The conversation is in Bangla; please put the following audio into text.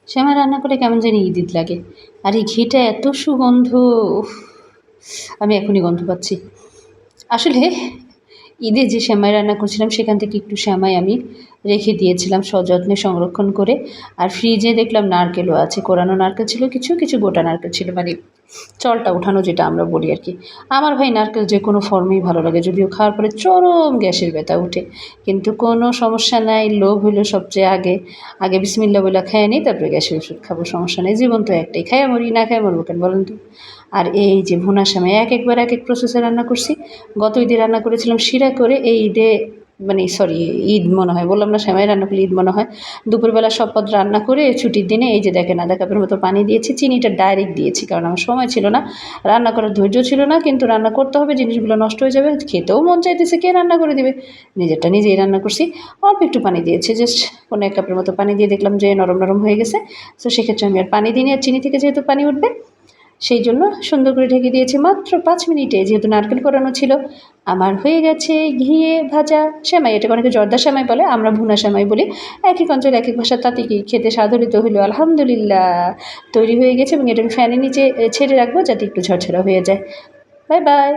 সেমাই রান্না করে কেমন জানি ঈদ ঈদ লাগে। আর এই ঘিটা এত সুগন্ধ, উফ! আমি এখনই গন্ধ পাচ্ছি। আসলে ঈদে যে সেমাই রান্না করছিলাম সেখান থেকে একটু সেমাই আমি রেখে দিয়েছিলাম সযত্নে সংরক্ষণ করে। আর ফ্রিজে দেখলাম নারকেলও আছে। কোরানো নারকেল ছিল কিছু, কিছু গোটা নারকেল ছিল। মানে চলটা উঠানো যেটা আমরা বলি আরকি। আমার ভাই নারকেল যেকোনো ফর্মেই ভালো লাগে। যদিও খাওয়ার পরে চরম গ্যাসের ব্যথা ওঠে। কিন্তু কোনো সমস্যা নাই। লোভ হইলো সবচেয়ে আগে। আগে বিসমিল্লাহ বইলা খাইয়া নিই, তারপরে গ্যাসের ওষুধ খাবো। সমস্যা নেই। জীবন তো একটাই। খাইয়া মরি, না খাইয়া মরবো কেন বলেন তো? আর এই যে ভুনা সেমাই একেকবার একেক প্রসেসে রান্না করছি। গত ঈদে রান্না করেছিলাম শিরা করে, এই ঈদে মানে সরি ঈদ মনে হয়, বললাম না সেমাই রান্না করলে ঈদ মনে হয়। দুপুরবেলা সব পদ রান্না করে ছুটির দিনে এই যে দেখেন আধা কাপের মতো পানি দিয়েছি, চিনিটা ডাইরেক্ট দিয়েছি কারণ আমার সময় ছিল না, রান্না করার ধৈর্য ছিল না। কিন্তু রান্না করতে হবে, জিনিসগুলো নষ্ট হয়ে যাবে, খেতেও মন চাইতেছে, কে রান্না করে দিবে? নিজেরটা নিজেই রান্না করছি। অল্প একটু পানি দিয়েছি, জাস্ট কোনো ১ কাপের মতো পানি দিয়ে দেখলাম যে নরম নরম হয়ে গেছে। তো সেক্ষেত্রে আমি আর পানি দিইনি। আর চিনি থেকে যেহেতু পানি উঠবে সেই জন্য সুন্দর করে ঢেকে দিয়েছি। মাত্র ৫ মিনিটে, যেহেতু নারকেল কোরানো ছিল, আমার হয়ে গেছে ঘিয়ে ভাজা সেমাই। এটাকে অনেকে জর্দা সেমাই বলে, আমরা ভুনা সেমাই বলি। একেক অঞ্চলে একেক ভাষা, তাতে কি খেতে স্বাদরিত হইলো আলহামদুলিল্লাহ। তৈরি হয়ে গেছে এবং এটাকে ফ্যানের নিচে ছেড়ে রাখবো যাতে একটু ঝরঝরা হয়ে যায়। Bye bye.